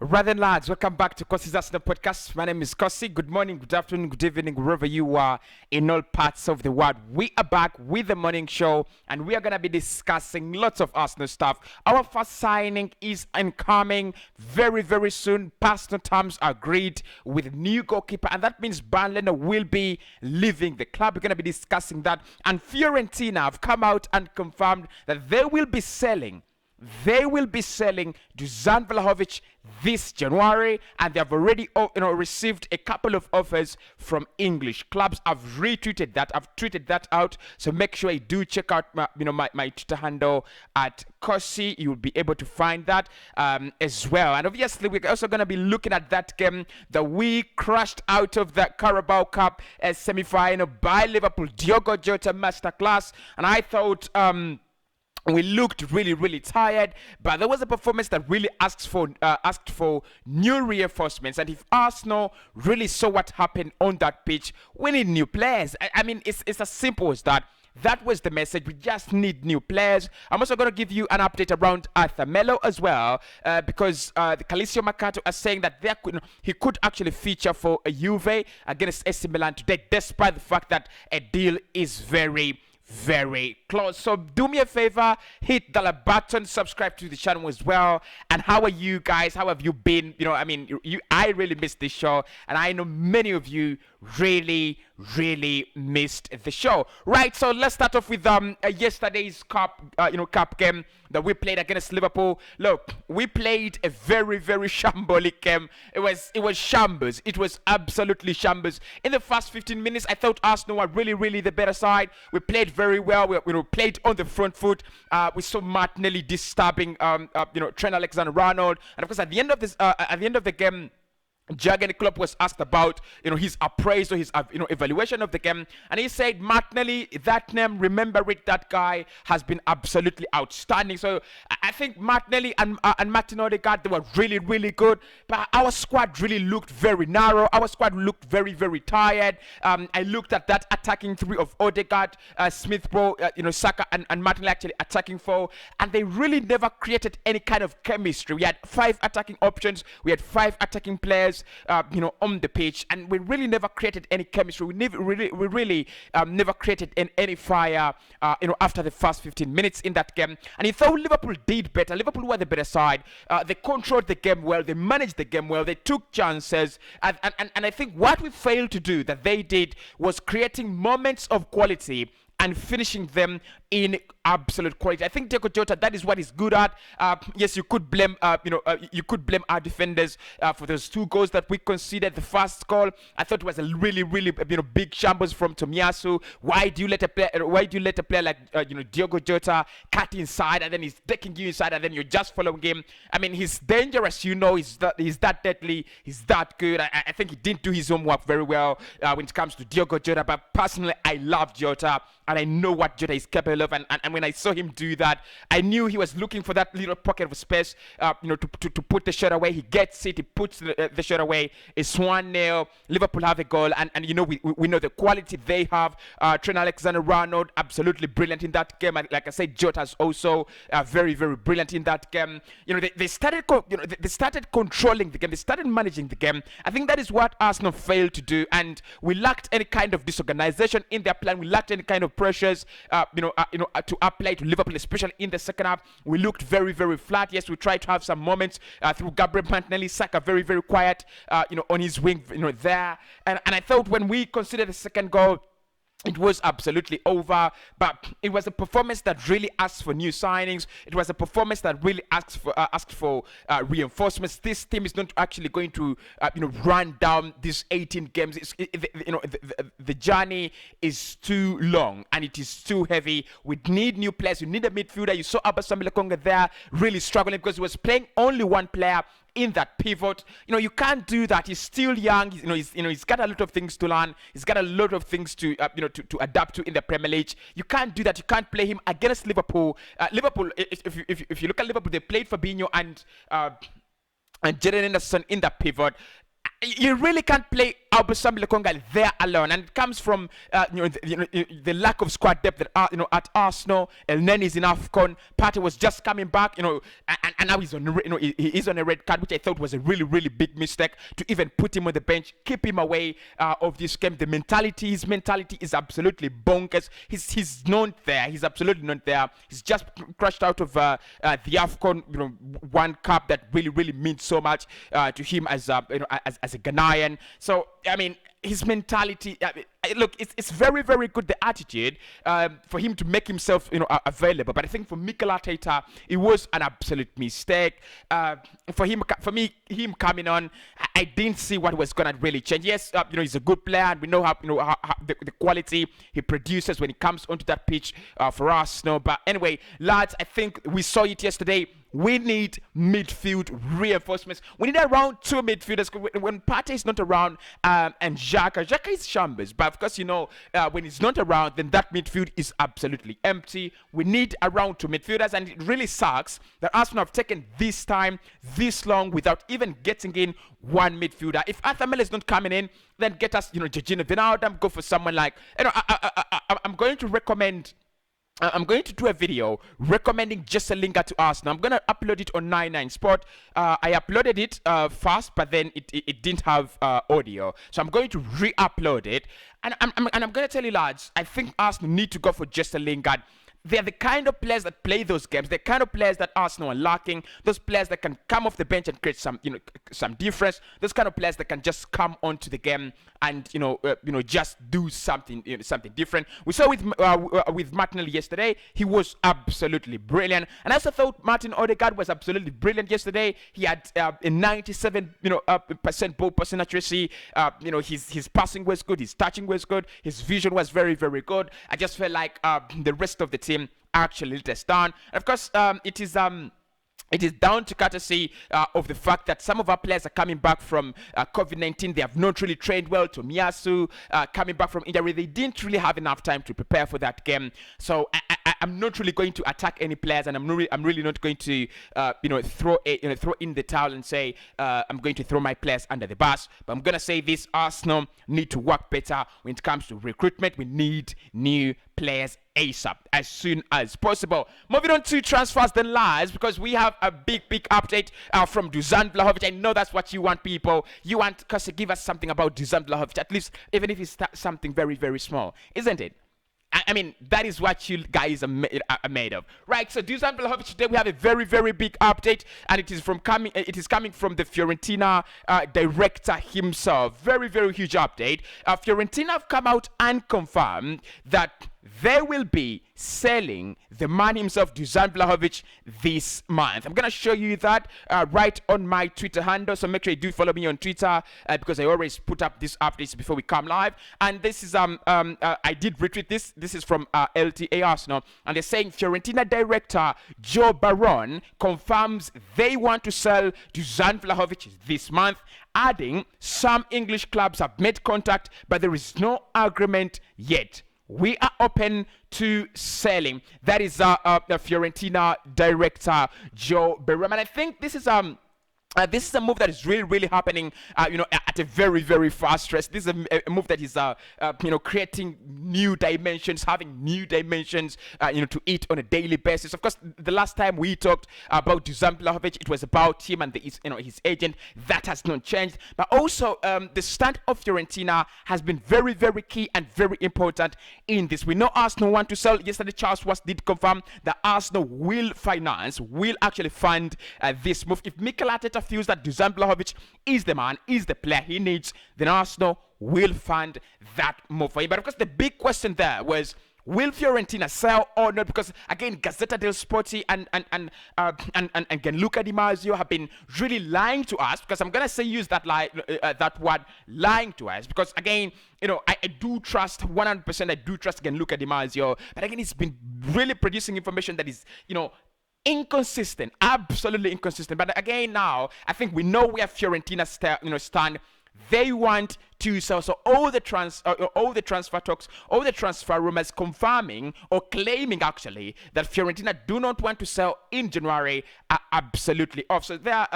Right then, lads, welcome back to Cossy's Arsenal podcast. My name is Cossy. Good morning, good afternoon, good evening, wherever you are in all parts of the world. We are back with the morning show, and we are going to be discussing lots of Arsenal stuff. Our first signing is incoming very, very soon. Personal terms agreed with new goalkeeper, and that means Burnley will be leaving the club. We're going to be discussing that. And Fiorentina have come out and confirmed that they will be selling Dusan Vlahovic this January, and they have already received a couple of offers from English clubs. I've retweeted that. I've tweeted that out. So make sure you do check out my Twitter handle at Cossy. You'll be able to find that as well. And obviously, we're also going to be looking at that game that we crashed out of the Carabao Cup semi-final by Liverpool. Diogo Jota masterclass, and I thought we looked really, really tired, but there was a performance that really asked for new reinforcements. And if Arsenal really saw what happened on that pitch, we need new players. I mean, it's as simple as that. That was the message. We just need new players. I'm also going to give you an update around Melo as well, because the Calcio Mercato are saying that he could actually feature for a Juve against AC Milan today, despite the fact that a deal is very close. So do me a favor, hit the like button, subscribe to the channel as well. And how are you guys? How have you been? I really missed this show, and I know many of you really missed the show. Right, so let's start off with yesterday's cup game that we played against Liverpool. Look, we played a very shambolic game. It was shambles. It was absolutely shambles. In the first 15 minutes, I thought Arsenal were really the better side. We played very well. We played on the front foot. We saw Martinelli disturbing Trent Alexander-Arnold, and of course at the end of the game, Jurgen Klopp was asked about his appraisal, his evaluation of the game, and he said Martinelli, that name, remember it, that guy has been absolutely outstanding. So I think Martinelli and Martin Odegaard, they were really good, but our squad really looked very narrow. Our squad looked very tired. I looked at that attacking three of Odegaard, Smith Rowe, Saka and Martinelli actually attacking four, and they really never created any kind of chemistry. We had 5 attacking options, we had 5 attacking players on the pitch, and we really never created any chemistry. We really never created any fire after the first 15 minutes in that game. And he thought Liverpool did better. Liverpool were the better side. They controlled the game well, they managed the game well, they took chances, and I think what we failed to do that they did was creating moments of quality and finishing them in absolute quality. I think Diogo Jota, that is what he's good at. Yes, you could blame you could blame our defenders for those 2 goals that we conceded. The first goal, I thought it was a really big shambles from Tomiyasu. Why do you let a player like Diogo Jota cut inside, and then he's taking you inside, and then you're just following him? I mean, he's dangerous. He's that deadly. He's that good. I think he didn't do his homework very well when it comes to Diogo Jota. But personally, I love Jota, and I know what Jota is capable of, and when I saw him do that, I knew he was looking for that little pocket of space to put the shot away. He gets it, he puts the shot away. It's 1-0. Liverpool have a goal, and we know the quality they have. Trent Alexander-Arnold, absolutely brilliant in that game. Like I said, Jota's also very brilliant in that game. They started controlling the game, they started managing the game. I think that is what Arsenal failed to do, and we lacked any kind of disorganization in their plan. We lacked any kind of pressures to apply to Liverpool, especially in the second half. We looked very flat. Yes, we tried to have some moments through Gabriel Martinelli. Saka very quiet on his wing there, and I thought when we considered the second goal, it was absolutely over. But it was a performance that really asked for new signings. It was a performance that really asked for reinforcements. This team is not actually going to run down these 18 games. The journey is too long and it is too heavy. We need new players. You need a midfielder. You saw Abasamile Konga there really struggling because he was playing only one player in that pivot. You can't do that. He's still young. He's got a lot of things to learn. He's got a lot of things to adapt to in the Premier League. You can't do that. You can't play him against Liverpool. Liverpool, if you look at Liverpool, they played Fabinho and Jadon Henderson in that pivot. You really can't play Albasam Lokonga there alone, and it comes from the lack of squad depth that at Arsenal. El Neni is in AFCON. Partey was just coming back, and now he's on he is on a red card, which I thought was a really really big mistake to even put him on the bench, keep him away of this game. His mentality is absolutely bonkers. He's not there. He's absolutely not there. He's just crushed out of the AFCON, one cup that really really means so much to him as a Ghanaian. So I mean, his mentality. Look, it's very very good, the attitude for him to make himself available. But I think for Mikel Arteta, it was an absolute mistake. For him coming on, I didn't see what was gonna really change. Yes, he's a good player, and we know how the quality he produces when he comes onto that pitch for Arsenal. But anyway, lads, I think we saw it yesterday. We need midfield reinforcements. We need around 2 midfielders. When Partey is not around, and Xhaka is Chambers. But of course, when he's not around, then that midfield is absolutely empty. We need around 2 midfielders, and it really sucks that Arsenal have taken this time, this long, without even getting in one midfielder. If Arthur Melo is not coming in, then get us, Jorginho Wijnaldum. Go for someone like, I'm going to recommend. I'm going to do a video recommending Jesse Lingard to Arsenal. I'm going to upload it on 99 Sport. I uploaded it fast, but then it didn't have audio. So I'm going to re-upload it. And I'm going to tell you, lads, I think Arsenal need to go for Jesse Lingard. They're the kind of players that play those games. The kind of players that Arsenal are lacking. Those players that can come off the bench and create some difference. Those kind of players that can just come onto the game and just do something different. We saw with Martinelli yesterday. He was absolutely brilliant, and I also thought Martin Odegaard was absolutely brilliant yesterday. He had a 97% ball passing accuracy. His passing was good. His touching was good. His vision was very very good. I just felt like the rest of the team actually let us down. And of course, it is down to courtesy of the fact that some of our players are coming back from COVID-19. They have not really trained well. Tomiyasu coming back from injury. They didn't really have enough time to prepare for that game. So I'm not really going to attack any players, and I'm really not going to throw in the towel and say I'm going to throw my players under the bus. But I'm gonna say this: Arsenal need to work better when it comes to recruitment. We need new players ASAP, as soon as possible. Moving on to transfers then, lies, because we have a big update from Dusan Vlahovic. I know that's what you want, people. You want Cossy, give us something about Dusan Vlahovic, at least, even if it's something very very small, isn't it? I mean, that is what you guys are made of, right? So Dusan Vlahovic, today we have a very very big update, and it is coming from the Fiorentina director himself. Very very huge update. Fiorentina have come out and confirmed that they will be selling the man himself, Dusan Vlahovic, this month. I'm gonna show you that right on my Twitter handle, so make sure you do follow me on Twitter because I always put up these updates before we come live. And this is I did retweet this. This is from LTA Arsenal, and they're saying Fiorentina director Joe Baron confirms they want to sell Dusan Vlahovic this month, adding some English clubs have made contact, but there is no agreement yet. We are open to selling. That is the Fiorentina director Joe Baron, and I think this is a move that is really really happening at a very very fast rate. This is a move that is creating new dimensions, having new dimensions to it on a daily basis. Of course, the last time we talked about Dusan Vlahovic, it was about him and his agent. That has not changed, but also the stand of Fiorentina has been very very key and very important in this. We know Arsenal want to sell. Yesterday Charles Watts did confirm that Arsenal will actually fund this move. If Mikel Arteta feels that Dusan Vlahovic is the man, is the player he needs, then Arsenal will fund that move for him. But of course, the big question there was, will Fiorentina sell or not? Because again, Gazzetta dello Sport and Gianluca Di Marzio have been really lying to us. Because I'm gonna use that word, lying to us. Because again, I do trust 100%. I do trust Gianluca Di Marzio, but again, he's been really producing information that is, inconsistent, absolutely inconsistent. But again, now I think we know where Fiorentina stand. They want to sell. So all the transfer talks, all the transfer rumors confirming or claiming actually that Fiorentina do not want to sell in January are absolutely off. So there,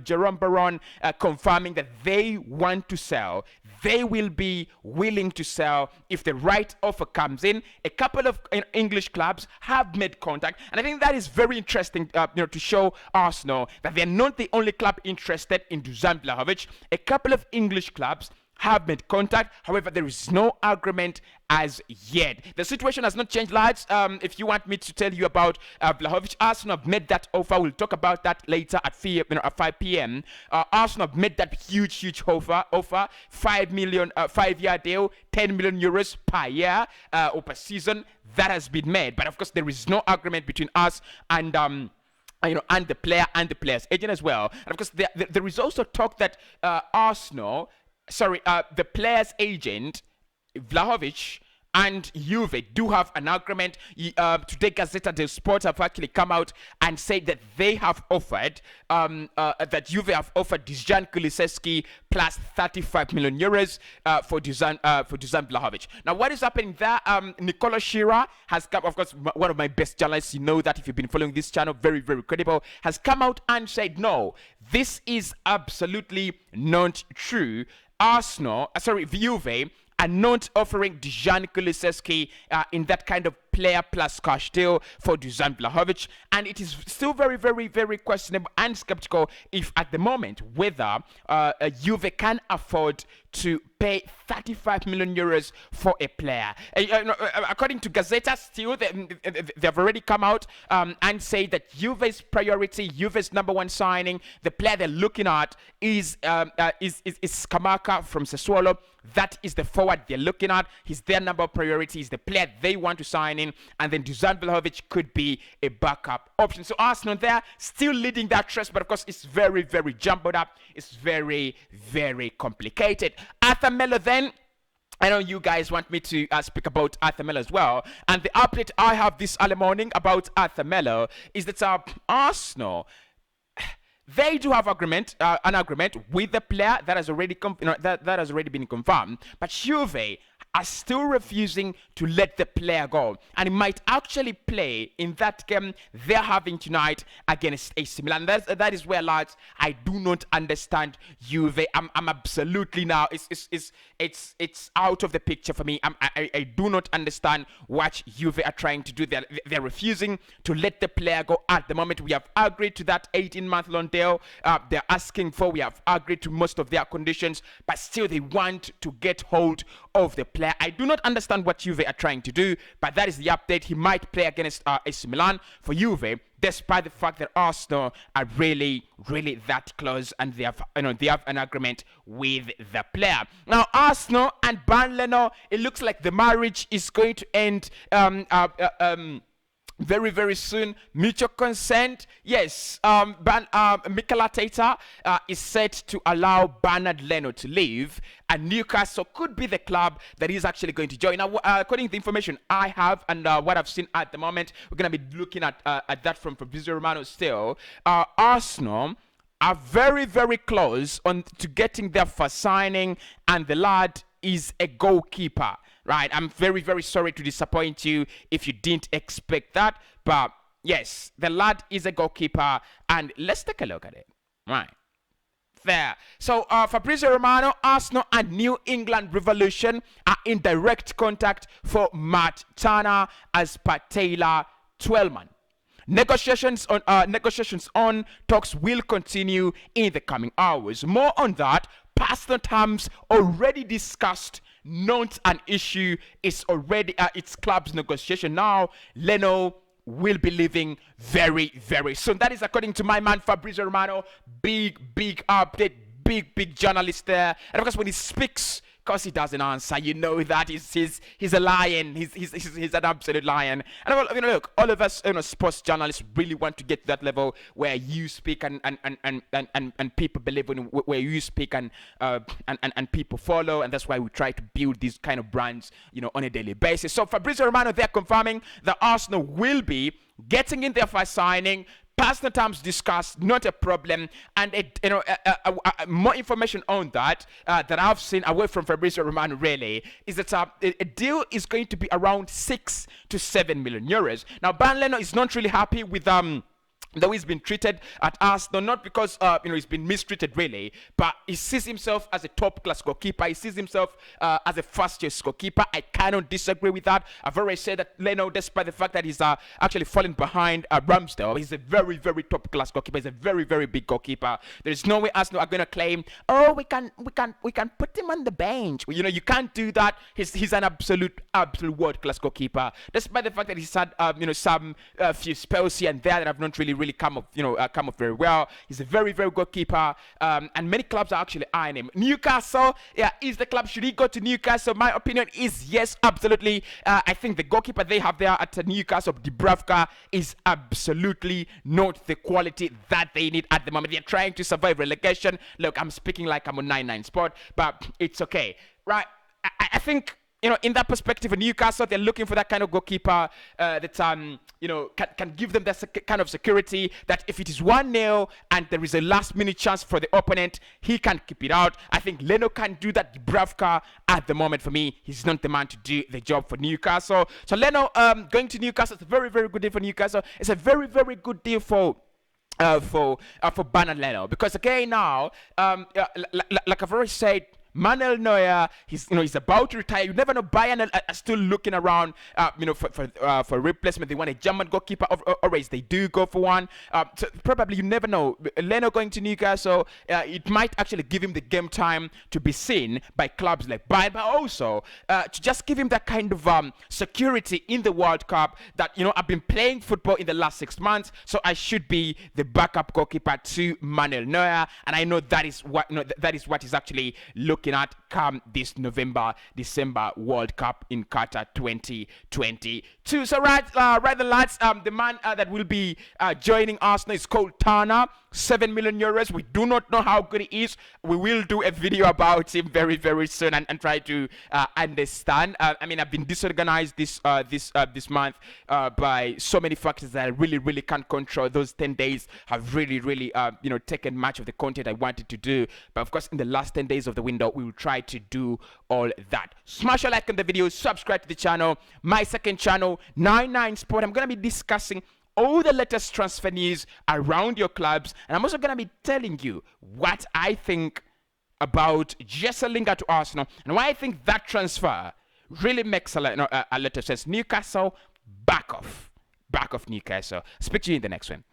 Jerome Baron confirming that they want to sell. They will be willing to sell if the right offer comes in. A couple of English clubs have made contact, and I think that is very interesting. To show Arsenal that they're not the only club interested in Dusan Vlahovic. A couple of English clubs have made contact. However, there is no agreement as yet. The situation has not changed, lads. If you want me to tell you about Vlahovic, Arsenal have made that offer. We'll talk about that later at 5 p.m. Arsenal have made that huge offer. 5 million, 5-year deal, 10 million euros per year or per season. That has been made. But of course, there is no agreement between us and and the player and the player's agent as well. And of course, there is also talk that the player's agent, Vlahovic, and Juve do have an agreement. Today, Gazzetta dello Sport have actually come out and said that they have offered, that Juve have offered Dejan Kulusevski plus 35 million euros for Dusan Vlahovic. Now, what is happening there? Nicola Shearer has come, of course, one of my best journalists. You know that if you've been following this channel, very, very credible, has come out and said, no, this is absolutely not true. Juve are not offering Dejan Kulusevski in that kind of player plus cash deal for Dusan Vlahovic, and it is still very, very, very questionable and skeptical if at the moment whether Juve can afford to pay 35 million euros for a player. According to Gazzetta, still they've already come out and say that Juve's priority, Juve's number one signing, the player they're looking at is Scamacca from Sassuolo. That is the forward they're looking at. He's their number one priority. He's the player they want to sign in, and then Dusan Vlahovic could be a backup option. So Arsenal there still leading that race, but of course it's very, very jumbled up. It's very, very complicated. Arthur Melo then. I know you guys want me to speak about Arthur Melo as well. And the update I have this early morning about Arthur Melo is that Arsenal, they do have an agreement with the player that has already that has already been confirmed. But Juve are still refusing to let the player go, and he might actually play in that game they're having tonight against AC Milan. That is where, lads, I do not understand Juve. I'm absolutely now. It's out of the picture for me. I do not understand what Juve are trying to do. They're refusing to let the player go at the moment. We have agreed to that 18-month loan deal they're asking for. We have agreed to most of their conditions, but still they want to get hold of the player. I do not understand what Juve are trying to do, but that is the update. He might play against AC Milan for Juve, despite the fact that Arsenal are really, really that close, and they have an agreement with the player. Now, Arsenal and Burnley, it looks like the marriage is going to end very, very soon. Mutual consent. Yes, Mikel Arteta is set to allow Bernard Leno to leave, and Newcastle could be the club that is actually going to join. Now, according to the information I have and what I've seen at the moment, we're going to be looking at that from Fabrizio Romano still. Arsenal are very, very close to getting their first signing, and the lad is a goalkeeper. Right, I'm very, very sorry to disappoint you if you didn't expect that. But yes, the lad is a goalkeeper, and let's take a look at it. Right there. So Fabrizio Romano, Arsenal and New England Revolution are in direct contact for Matt Turner as per Taylor Twellman. Negotiations on talks will continue in the coming hours. More on that. Personal terms already discussed, not an issue. It's already it's club's negotiation now. Leno will be leaving very, very soon. That is according to my man Fabrizio Romano. Big update. Big journalist there. And of course, when he speaks, Cossy doesn't answer. You know that he's a lion. He's an absolute lion. And look, all of us, sports journalists really want to get to that level where you speak and people believe in where you speak and people follow, and that's why we try to build these kind of brands, on a daily basis. So Fabrizio Romano, they're confirming that Arsenal will be getting in their first signing, personal terms discussed, not a problem. And more information on that that I've seen away from Fabrizio Romano really is that a deal is going to be around 6 to 7 million euros. Now, Bernd Leno is not really happy with the way he's been treated at Arsenal, not because he's been mistreated really, but he sees himself as a top-class goalkeeper. He sees himself as a first-choice goalkeeper. I cannot disagree with that. I've already said that Leno, despite the fact that he's actually falling behind Ramsdale, he's a very, very top-class goalkeeper. He's a very, very big goalkeeper. There's no way Arsenal are going to claim, oh, we can put him on the bench. You can't do that. He's an absolute world-class goalkeeper. Despite the fact that he's had some few spells here and there that have not really come off very well. He's a very, very good keeper, and many clubs are actually eyeing him. Newcastle, is the club. Should he go to Newcastle? My opinion is yes, absolutely. I think the goalkeeper they have there at Newcastle, Dubravka, is absolutely not the quality that they need at the moment. They're trying to survive relegation. Look, I'm speaking like I'm on 99 Sport, but it's okay, right? I think, in that perspective, in Newcastle, they're looking for that kind of goalkeeper that can give them that kind of security that if it is 1-0 and there is a last-minute chance for the opponent, he can keep it out. I think Leno can do that. Dubravka, at the moment, for me, he's not the man to do the job for Newcastle. So Leno going to Newcastle is a very, very good deal for Newcastle. It's a very, very good deal for Bernd Leno, because again now, like I've already said, Manuel Neuer, he's about to retire. You never know. Bayern are still looking around, for replacement. They want a German goalkeeper, or else they do go for one. So probably you never know. Leno going to Newcastle, it might actually give him the game time to be seen by clubs like Bayern, but also to just give him that kind of security in the World Cup. That I've been playing football in the last 6 months, so I should be the backup goalkeeper to Manuel Neuer, and I know that is what he's actually looking at come this December World Cup in Qatar 2022. So right the lads, the man that will be joining Arsenal is called Turner. 7 million euros. We do not know how good he is. We will do a video about him very, very soon and try to understand. I've been disorganized this month by so many factors that I really can't control. Those 10 days have really taken much of the content I wanted to do. But of course, in the last 10 days of the window, we will try to do all that. Smash a like on the video, subscribe to the channel. My second channel, 99 Sport. I'm going to be discussing all the latest transfer news around your clubs, and I'm also going to be telling you what I think about Jesse Lingard to Arsenal and why I think that transfer really makes a lot of sense. Newcastle, back off Newcastle. Speak to you in the next one.